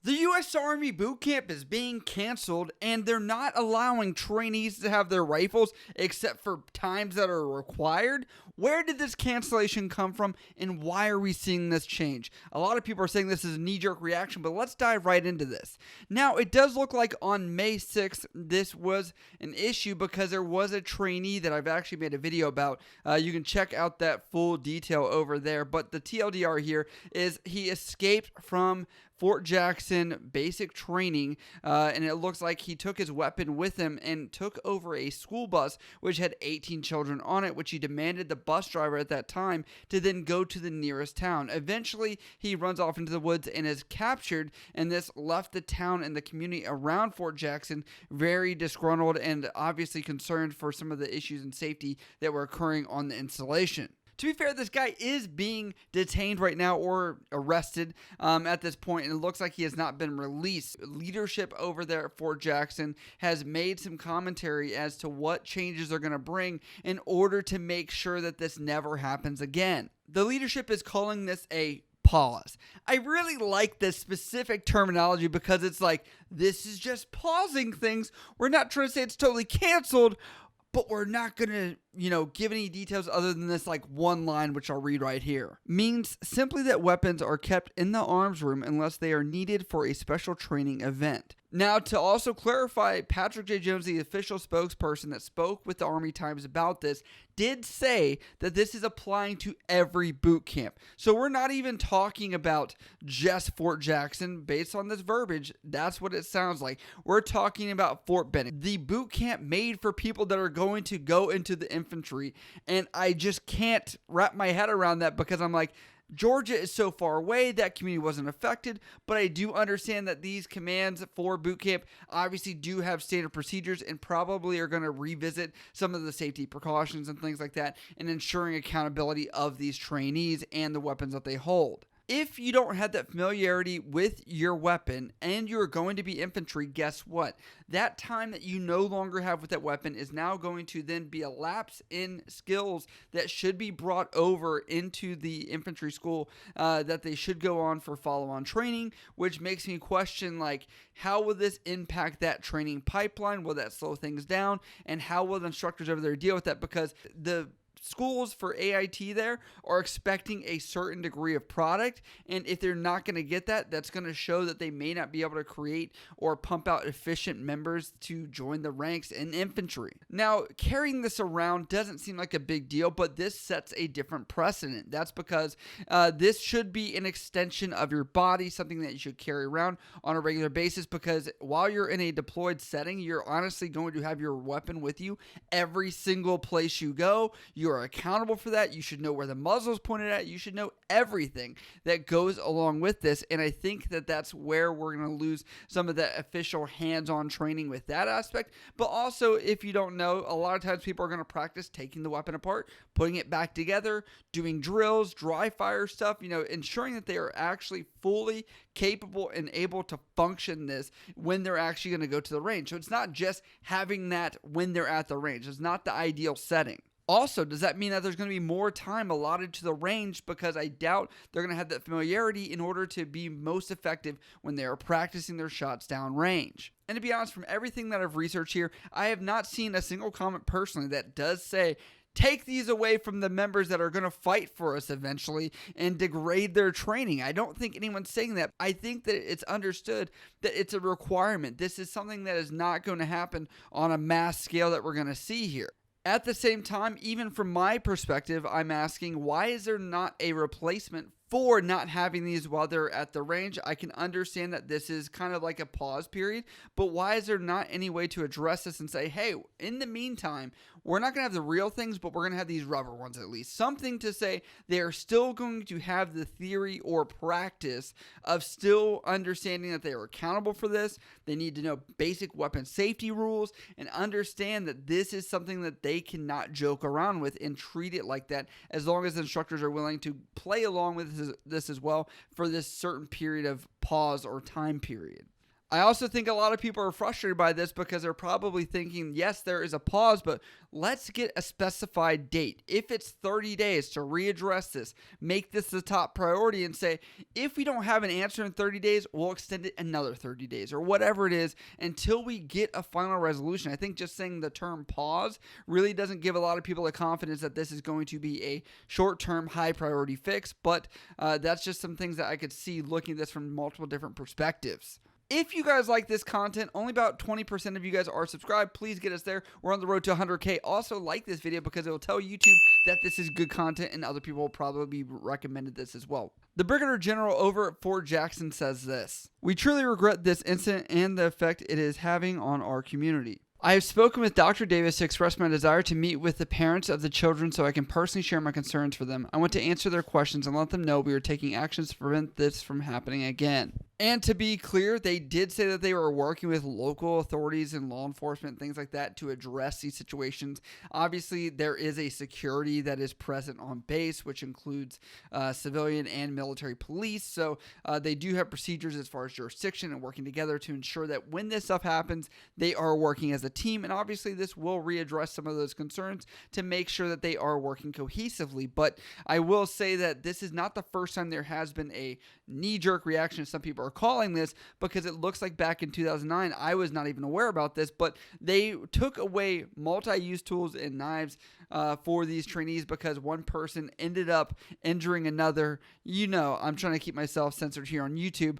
The U.S. Army boot camp is being canceled, and they're not allowing trainees to have their rifles except for times that are required. Where did this cancellation come from, and why are we seeing this change? A lot of people are saying this is a knee-jerk reaction, but let's dive right into this. Now, it does look like on May 6th, this was an issue because there was a trainee that I've actually made a video about. You can check out that full detail over there, but the TLDR here is he escaped from Fort Jackson basic training, and it looks like he took his weapon with him and took over a school bus which had 18 children on it, which he demanded the bus driver at that time to then go to the nearest town. Eventually, he runs off into the woods and is captured, and this left the town and the community around Fort Jackson very disgruntled and obviously concerned for some of the issues and safety that were occurring on the installation. To be fair, this guy is being detained right now or arrested at this point, and it looks like he has not been released. Leadership over there at Fort Jackson has made some commentary as to what changes they're going to bring in order to make sure that this never happens again. The leadership is calling this a pause. I really like this specific terminology because it's like, this is just pausing things. We're not trying to say it's totally canceled, but we're not going to, give any details other than this one line, which I'll read right here. Means simply that weapons are kept in the arms room unless they are needed for a special training event. Now, to also clarify, Patrick J. Jones, the official spokesperson that spoke with the Army Times about this, did say that this is applying to every boot camp. So we're not even talking about just Fort Jackson. Based on this verbiage, that's what it sounds like. We're talking about Fort Benning, the boot camp made for people that are going to go into the infantry. And I just can't wrap my head around that because I'm like, Georgia is so far away, that community wasn't affected, but I do understand that these commands for boot camp obviously do have standard procedures and probably are going to revisit some of the safety precautions and things like that and ensuring accountability of these trainees and the weapons that they hold. If you don't have that familiarity with your weapon and you're going to be infantry, guess what? That time that you no longer have with that weapon is now going to then be a lapse in skills that should be brought over into the infantry school that they should go on for follow-on training, which makes me question, how will this impact that training pipeline? Will that slow things down? And how will the instructors over there deal with that? Because the schools for AIT there are expecting a certain degree of product, and if they're not going to get that, that's going to show that they may not be able to create or pump out efficient members to join the ranks in infantry. Now, carrying this around doesn't seem like a big deal, but this sets a different precedent. That's because this should be an extension of your body, something that you should carry around on a regular basis, because while you're in a deployed setting, you're honestly going to have your weapon with you every single place you go. You are accountable for that. You should know where the muzzle is pointed at. You should know everything that goes along with this. And I think that that's where we're going to lose some of that official hands-on training with that aspect. But also, if you don't know, a lot of times people are going to practice taking the weapon apart, putting it back together, doing drills, dry fire stuff, ensuring that they are actually fully capable and able to function this when they're actually going to go to the range. So it's not just having that when they're at the range. It's not the ideal setting. Also, does that mean that there's going to be more time allotted to the range? Because I doubt they're going to have that familiarity in order to be most effective when they are practicing their shots down range. And to be honest, from everything that I've researched here, I have not seen a single comment personally that does say, take these away from the members that are going to fight for us eventually and degrade their training. I don't think anyone's saying that. I think that it's understood that it's a requirement. This is something that is not going to happen on a mass scale that we're going to see here. At the same time, even from my perspective, I'm asking, why is there not a replacement for not having these while they're at the range? I can understand that this is kind of like a pause period, but why is there not any way to address this and say, hey, in the meantime, we're not going to have the real things, but we're going to have these rubber ones at least. Something to say they are still going to have the theory or practice of still understanding that they are accountable for this. They need to know basic weapon safety rules and understand that this is something that they cannot joke around with and treat it like that, as long as the instructors are willing to play along with this as well for this certain period of pause or time period. I also think a lot of people are frustrated by this because they're probably thinking, yes, there is a pause, but let's get a specified date. If it's 30 days to readdress this, make this the top priority and say, if we don't have an answer in 30 days, we'll extend it another 30 days or whatever it is until we get a final resolution. I think just saying the term pause really doesn't give a lot of people the confidence that this is going to be a short-term, high-priority fix, but that's just some things that I could see looking at this from multiple different perspectives. If you guys like this content, only about 20% of you guys are subscribed. Please get us there. We're on the road to 100K. Also, like this video because it will tell YouTube that this is good content and other people will probably be recommended this as well. The Brigadier General over at Fort Jackson says this: "We truly regret this incident and the effect it is having on our community. I have spoken with Dr. Davis to express my desire to meet with the parents of the children so I can personally share my concerns for them. I want to answer their questions and let them know we are taking actions to prevent this from happening again." And to be clear, they did say that they were working with local authorities and law enforcement, things like that, to address these situations. Obviously, there is a security that is present on base, which includes civilian and military police. So they do have procedures as far as jurisdiction and working together to ensure that when this stuff happens, they are working as a team. And obviously, this will readdress some of those concerns to make sure that they are working cohesively. But I will say that this is not the first time there has been a knee-jerk reaction, as some people are calling this, because it looks like back in 2009, I was not even aware about this, but they took away multi-use tools and knives for these trainees because one person ended up injuring another. You know, I'm trying to keep myself censored here on YouTube,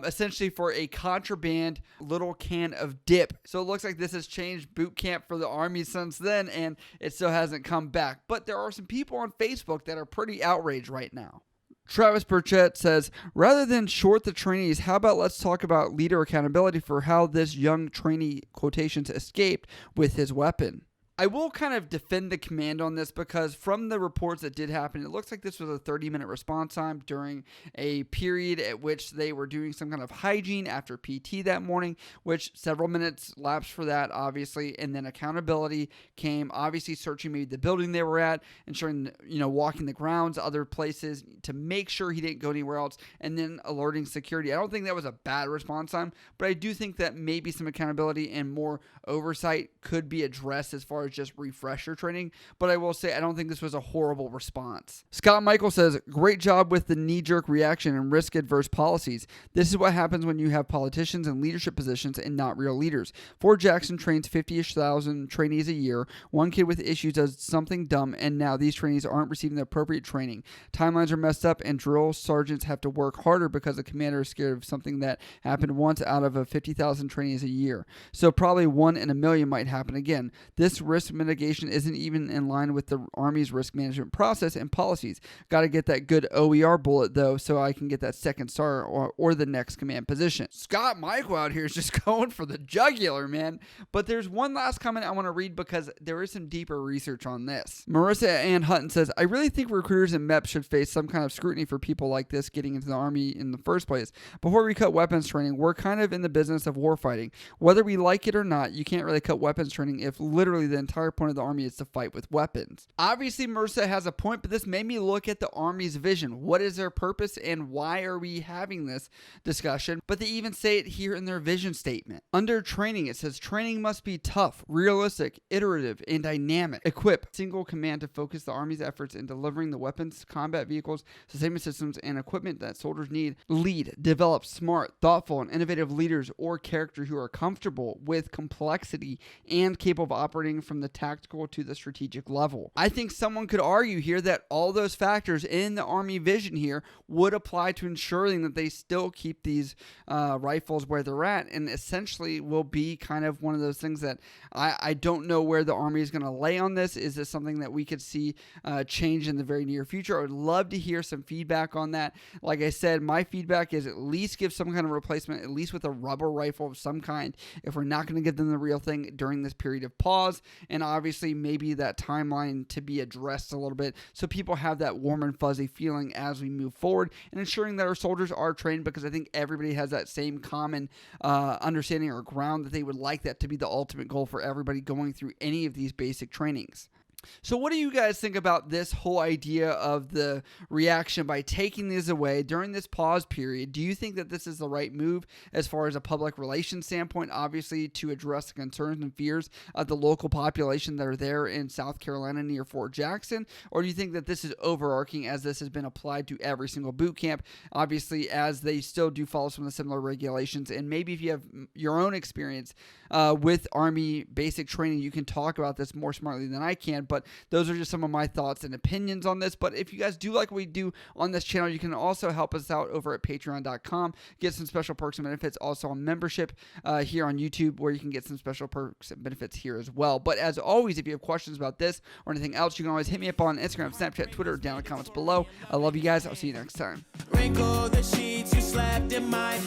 essentially for a contraband little can of dip. So it looks like this has changed boot camp for the Army since then, and it still hasn't come back. But there are some people on Facebook that are pretty outraged right now. Travis Burchett says, "Rather than short the trainees, how about let's talk about leader accountability for how this young trainee quotations escaped with his weapon." I will kind of defend the command on this because from the reports that did happen, it looks like this was a 30-minute response time during a period at which they were doing some kind of hygiene after PT that morning, which several minutes lapsed for that, obviously, and then accountability came, obviously searching maybe the building they were at, ensuring, walking the grounds, other places to make sure he didn't go anywhere else, and then alerting security. I don't think that was a bad response time, but I do think that maybe some accountability and more oversight could be addressed as far as just refresher training, but I will say I don't think this was a horrible response. Scott Michael says, "Great job with the knee-jerk reaction and risk-adverse policies. This is what happens when you have politicians in leadership positions and not real leaders. Fort Jackson trains 50-ish thousand trainees a year. One kid with issues does something dumb, and now these trainees aren't receiving the appropriate training. Timelines are messed up, and drill sergeants have to work harder because the commander is scared of something that happened once out of 50,000 trainees a year. So probably 1 in a million might happen again. This risk mitigation isn't even in line with the Army's risk management process and policies. Got to get that good OER bullet, though, so I can get that second star or the next command position." Scott Michael out here is just going for the jugular, man. But there's one last comment I want to read because there is some deeper research on this. Marissa Ann Hutton says, "I really think recruiters and MEPs should face some kind of scrutiny for people like this getting into the Army in the first place. Before we cut weapons training, we're kind of in the business of warfighting. Whether we like it or not, you can't really cut weapons training if literally the entire point of the Army is to fight with weapons." Obviously, Marissa has a point, but this made me look at the Army's vision. What is their purpose and why are we having this discussion? But they even say it here in their vision statement. Under training, it says training must be tough, realistic, iterative, and dynamic. Equip single command to focus the Army's efforts in delivering the weapons, combat vehicles, sustainment systems, and equipment that soldiers need. Lead, develop smart, thoughtful, and innovative leaders or characters who are comfortable with complexity and capable of operating from the tactical to the strategic level. I think someone could argue here that all those factors in the Army vision here would apply to ensuring that they still keep these rifles where they're at, and essentially will be kind of one of those things that I don't know where the Army is going to lay on this. Is this something that we could see change in the very near future? I would love to hear some feedback on that. Like I said, my feedback is at least give some kind of replacement, at least with a rubber rifle of some kind, if we're not going to give them the real thing during this period of pause, and obviously maybe that timeline to be addressed a little bit so people have that warm and fuzzy feeling as we move forward, and ensuring that our soldiers are trained, because I think everybody has that same common understanding or ground that they would like that to be the ultimate goal for everybody going through any of these basic trainings. So what do you guys think about this whole idea of the reaction by taking these away during this pause period? Do you think that this is the right move as far as a public relations standpoint, obviously to address the concerns and fears of the local population that are there in South Carolina near Fort Jackson? Or do you think that this is overarching as this has been applied to every single boot camp, obviously as they still do follow some of the similar regulations? And maybe if you have your own experience with Army basic training, you can talk about this more smartly than I can. But those are just some of my thoughts and opinions on this. But if you guys do like what we do on this channel, you can also help us out over at patreon.com. Get some special perks and benefits also on membership here on YouTube, where you can get some special perks and benefits here as well. But as always, if you have questions about this or anything else, you can always hit me up on Instagram, Snapchat, Twitter, down in the comments below. I love you guys. I'll see you next time. Wrinkle the sheets, you slept in my